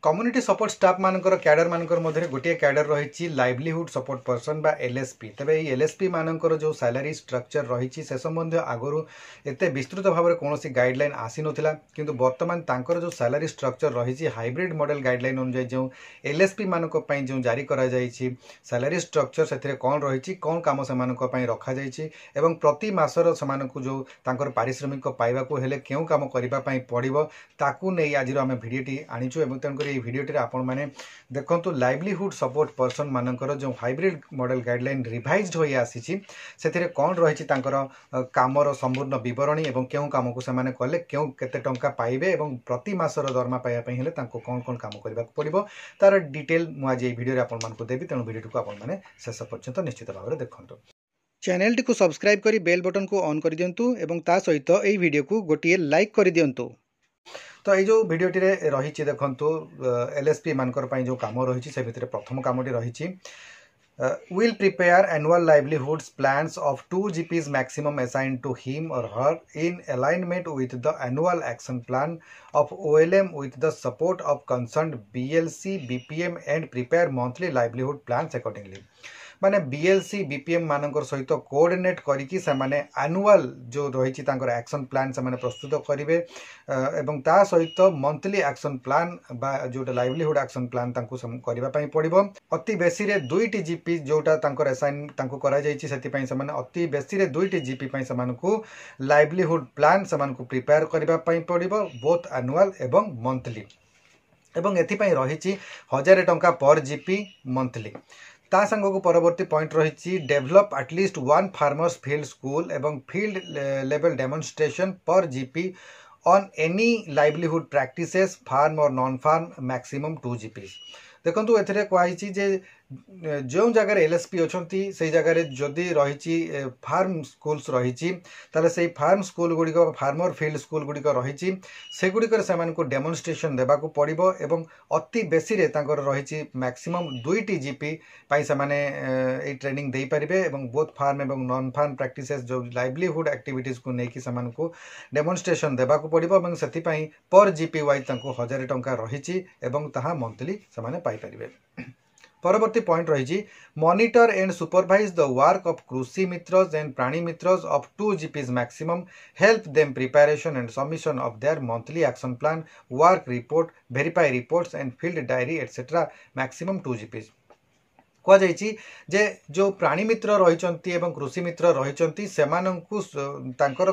Community support staff मानकर cadre मानकर मध्य गोटे कैडर रही लाइवलीहुड सपोर्ट पर्सन बा एलएसपी। तेबे एलएसपी मानकर जो सैलरी स्ट्रक्चर रही से संबंध आगु एते विस्तृत भाव में कौन गाइडलाइन आसी नथिला, किंतु वर्तमान तांकर जो सैलरी स्ट्रक्चर रही हाइब्रिड मॉडल गाइडलाइन अनुसार जो एलएसपी मानक पई जो जारी करा जायछि सैलरी स्ट्रक्चर से कौन रही कौन काम से रखा जायछि एवं प्रति मासर से जो तांकर पारिश्रमिक पाइबाकू हेले केउ काम करिबा पई पड़िबो ताकू नै आज आम भिडियोटी आनिछु। एवं तेणुकर ये भिडियोटी आपण मैंने देखंतु लाइवलीहुड सपोर्ट पर्सन मानकर जो हाइब्रिड मॉडल गाइडलाइन रिवाइज्ड होई आसी से कौन रही कामर संपूर्ण बरणी एवं केउ काम को से कले केउ केते टंका पाइबे एवं प्रति मासर दरमा पाइबा पई हेले तांको कौन कौन काम करबा पड़िबो तार डिटेल मु आज ये भिडियो आपण मानकु देबी। तेणु भिडियो को आपण माने शेष पर्यंत निश्चित भाव में देखंतु। चैनल टी को सब्सक्राइब करी बेल बटन को ऑन कर दियंतु एवं ता सहित एई वीडियो को गोटिए लाइक कर दियंतु। तो ये जो भिडियोटी रही देखु एलएसपी मानकर जो काम रही से भितर प्रथम कामटी रही will prepare annual livelihoods plans of 2 GPs maximum assigned to him or her in alignment with the annual action plan of OLM with the support of concerned BLC, BPM and prepare monthly livelihood plans accordingly। माने BLC BPM मानकर सहित coordinate करिकी से माने annual जो रही action plan से माने प्रस्तुत करेंगे एवं ता सहित मंथली एक्शन प्लान बा जो लाइवलीहुड एक्शन प्लान तांको करबा पई पड़िबो। अति बेसी रे 2टी जीपी जोटा तांकर असाइन तांको करा जायछि सेति पई से माने अति बेसी रे 2टी जीपी पई से मानकू लाइवलीहुड प्लान से मानकू प्रिपेयर करबा पई पड़िबो बोथ एनुअल एवं मंथली एवं एथि पई रहिछि 1000 टंका पर जीपी मंथली। ता संग को परवर्ती पॉइंट रही develop at least 1 farmers field school एवं फील्ड लेवल डेमोन्स्ट्रेशन पर GP on any livelihood practices farm और नॉन फार्म मैक्सिमम 2 जीपी। देखो एथिरे कहि जे जो जगह एलएसपी अच्छी से जगह जदि रही फार्म स्कूल्स रही ताले से फार्म स्कूल गुड़िक फार्मर फील्ड स्कूल गुड़िक रही से गुड़िकर से डेमोन्स्ट्रेशन देवाक पड़िबो एवं अति बेसी रे तांकर रही मैक्सिमम 2टी जीपी पाई से माने ए ट्रेनिंग दे पारिबे एवं बोथ फार्म एवं नॉन फार्म प्रैक्टिसेस जो लाइवलीहुड एक्टिविटीज को लेकिन से डेमोन्स्ट्रेशन देवाक पड़िबो एवं सेति पई पर जीपी वाइज तांको 1000 टंका रही एवं ताहा मंथली से माने पाई परिबे। परवर्ती पॉइंट रही monitor and supervise the work of Krishi mitras and Prani mitras of 2 GPs maximum help them preparation and submission of their monthly action plan work report verify reports and field diary etcetera maximum 2 GPs. कहुई जे जो प्राणी मित्र रही एवं कृषि मित्र रही से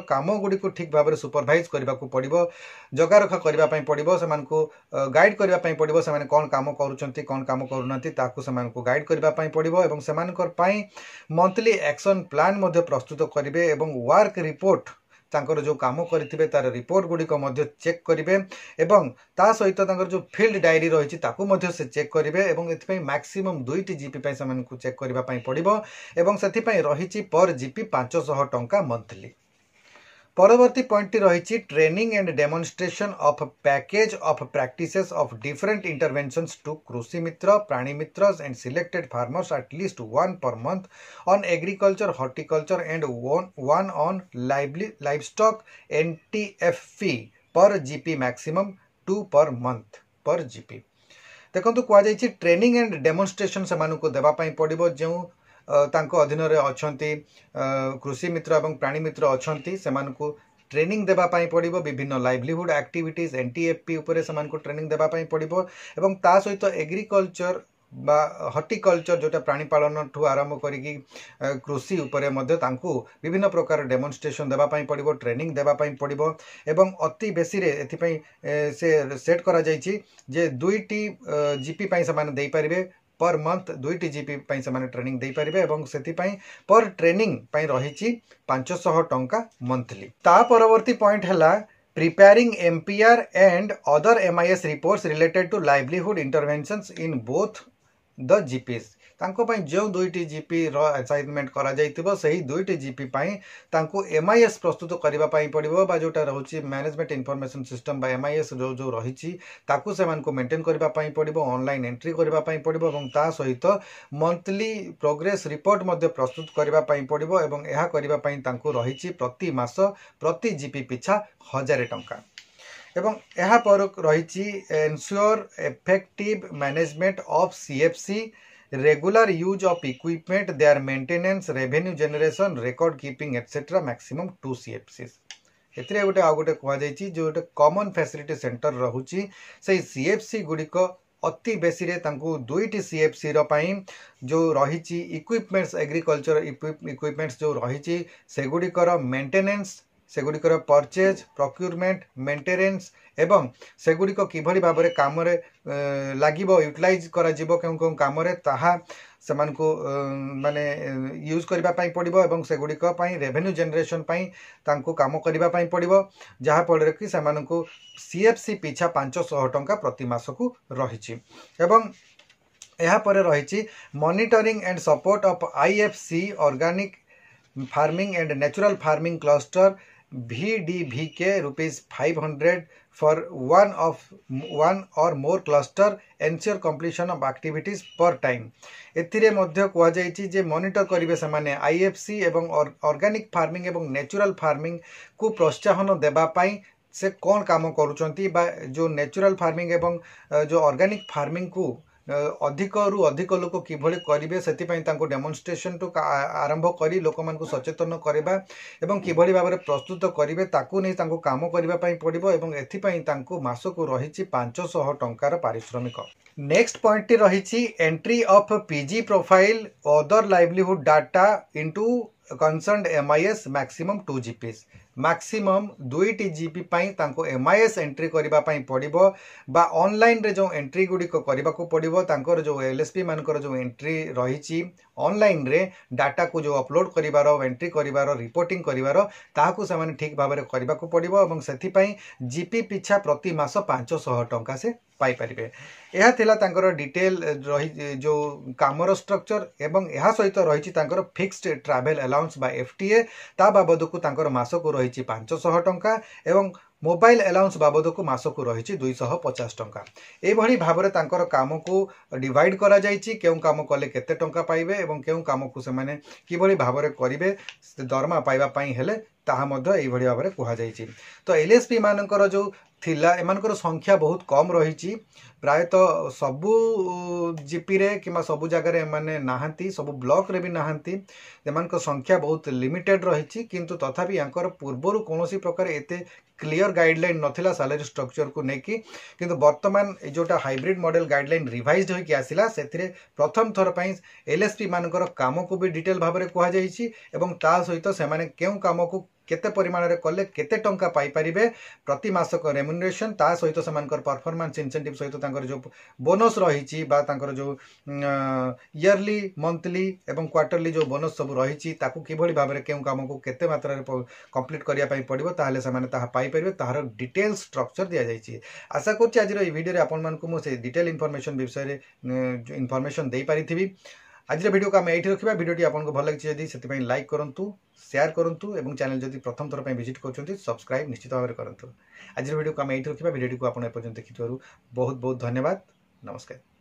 काम गुड़ी को ठीक भाव में सुपरवाइज करने को पड़ो जगारखा करने पड़ो से गाइड करने पड़ो से कौन काम करुँच कौन काम करूना से गाइड करने पड़ो एवं से मंथली एक्शन प्लान प्रस्तुत करेंगे एवं वर्क रिपोर्ट तांकर जो काम करथिबे तार रिपोर्ट गुडी को मध्य चेक करिवे एवं ता सहित तांकर जो फील्ड डायरी रही ताकू मध्य से चेक करिवे एवं एथिपई मैक्सिमम 2टी जीपी पई समान को चेक करबा पई पड़िबो एवं सेथिपई रहिछि पर जीपी 500 टंका मंथली। परवर्ती पॉइंट रही training and demonstration of package of practices of different interventions to Krishi mitra Prani mitra and selected farmers at least 1 per month on agriculture horticulture and 1 on livestock NTFP per GP maximum 2 per month पर GP. देखो कहुई training and demonstration से देवाई पड़ो जो तांको अधीन अच्छी कृषि मित्र और प्राणी मित्र अच्छा से ट्रेनिंग देवाई पड़ो विभिन्न लाइवलीहुड एक्टिविटीज NTFP उपरे से ट्रेनिंग देवाई पड़ो एवं ता सहित एग्रीकल्चर बा हॉर्टिकल्चर जोटा प्राणी पालन ठू आरंभ करी कृषि उपरे मध्य तांको विभिन्न प्रकार डेमोन्स्ट्रेशन देवाई पड़ो ट्रेनिंग देवाई पड़ो एवं अति बेसी रे एथिपई से सेट करा जायछि जे 2टी जीपी पई से माने देई परिबे पर मंथ 2टी जीपी पई से माने ट्रेनिंग देई परिबे एवं सेथिपई पर ट्रेनिंग पई रहिछि 500 टंका मंथली। ता परवर्ती पॉइंट हैला preparing MPR and other MIS reports related to livelihood interventions in both the GPs। तांको पई जो 2टी जीपी रो असाइनमेंट करा जाइतिबो सही 2टी जीपी पई तांको MIS प्रस्तुत करबा पई पड़िबो बा जोटा रहउची मैनेजमेंट इन्फॉर्मेशन सिस्टम बा MIS जो रहिची ताकू से मानको मेंटेन करबा पई पड़िबो ऑनलाइन एंट्री करबा पई पड़िबो एवं ता सहित मंथली प्रोग्रेस रिपोर्ट मध्ये प्रस्तुत करबा पई पड़िबो एवं एहा करबा पई तांको रहिची प्रति मास प्रति जीपी पिछा 1000 टंका। एवं यहाँ पर रही ensure effective management of CFC regular use of equipment their maintenance revenue generation record keeping etcetera maximum 2 CFC एथिरे गोटे आ गोटे कहुई जो गोटे कॉमन फैसिलिटी सेंटर रोचे से सीएफसी गुड़िक अति बेसी रे तांको दुईटी सीएफसी रही जो रही इक्विपमेंट्स एग्रीकल्चर इक्विपमेंट्स जो रही सेगुड़िकर मेंटेनेंस सेगुड़िकर परचेज प्रोक्यूरमेंट मेंटेनेंस एवं सेगुड़िक किभली भाव में काम लागिबो यूटिलाइज करा जिवो केउ केउ काम रे ताहा सेमानको माने यूज करबा पई पड़िबो एवं सेगुड़िक पई रेवेन्यू जनरेशन पई तांको काम करबा पई पड़िबो जहा फल कि सेमानको सीएफसी पिछा 500 टंका प्रति मास को रहिछि एवं यहाँ पर रही monitoring and support of IFC organic farming and natural farming cluster VDVK ₹500 for one or more cluster ensure completion of activities per time एथिरे मध्य कुआ जाइछि जे मॉनिटर करिवे से माने आईएफसी एवं ऑर्गेनिक फार्मिंग एवं नेचुरल फार्मिंग को प्रोत्साहन देबा पई से कौन काम करूचंती बा जो नेचुरल फार्मिंग एवं जो ऑर्गेनिक फार्मिंग को अधिक रु अधिक लोक किभली करेंगे से डेमोन्स्ट्रेशन टू आरंभ कर लोक मान सचेतन करवा एवं किभली भाव में प्रस्तुत करेंगे ताकू नहीं तांको काम करने पड़ो एवं एथिपाई मास को रही 500 टंकार पारिश्रमिक। नेक्स्ट पॉइंट टी रही entry of PG profile other livelihood data into concerned MIS maximum 2 GP maximum 2 GP पाई तांको एमआईएस एंट्री करबा पाई पड़िबो बा ऑनलाइन रे जो एंट्री गुडी को करबा को पड़िबो तांकर जो एलएसपी मानकर जो एंट्री रहिछि ऑनलाइन रे डाटा को जो अपलोड करिवार एंट्री करिवार रिपोर्टिंग करिवार ताहाकू से माने ठीक भाव में करबा को पड़िबो एवं सेथि पाई जीपी पिछा प्रति मास 500 टंका से पाई परिबे। यह थिला तांकर डिटेल रही जो कामर स्ट्रक्चर एवं यह सहित रही तांकर फिक्स्ड ट्रैवल अलाउंस बा एफटीए ता बाबद को तांकर मास को रही 500 टंका एवं मोबाइल अलाउंस बाबद को मास को रही 250 टंका एभली भाव में तांकर काम को डिवाइड करा जाइछि केउ काम कले केते टंका पाइबे एवं केउ काम को से माने किभली भाव में करिवे दरमा पाइबा पई हेले ताहा मध्य एभली भाव में कुहा जाइछि। तो एलएसपी मानकर जो थिला एमानकर संख्या बहुत कम रही प्रायतः सबू जीपी रे किमा सबू जगह माने नाहंती सबू ब्लॉक रे भी नाहंती एमानकर संख्या बहुत लिमिटेड रही किंतु तथापि यांकर पूर्वरु कोनोसी प्रकार एते क्लियर गाइडलाइन नथिला सैलरी स्ट्रक्चर को लेकिन किंतु वर्तमान जोटा हाइब्रिड मॉडल गाइडलाइन रिवाइज्ड होइकि आसिला सेथिरे प्रथम थर पई एलएसपी मानकर काम को भी डिटेल भाव में कुहा जाइछि एवं ता सहित से माने केउ काम को केते परिमाण रे कले केते टंका पाई परिबे प्रति मासक रेम्युनरेशन ता सहित सेमानकर परफॉर्मेंस इंसेंटिव सहित तांकर जो बोनस रही बा तांकर जो ईयरली मंथली एवं क्वार्टरली जो बोनस सब रही ताकू किभली भाव में केउ काम को केते मात्रा रे कंप्लीट करिया पई पड़िबो ताहाले सेमाने ताहा पाई परिबे ताहार डिटेल स्ट्रक्चर दिया जाइछि। आशा करछि आज रो वीडियो रे आपन मान को मो से डिटेल इन्फॉर्मेशन विषय रे इन्फॉर्मेशन देई पारिथिबी। आज वीडियो को आम ये रखा वीडियो आपको भल लगी जदि से लाइक करूँ शेयर करूँ और चैनल जदि प्रथम थर पर विजिट कर सब्सक्राइब निश्चित भाव में करूँ। आज वीडियो को आम ये रखा वीडियो को आप देखि बहुत बहुत धन्यवाद। नमस्कार।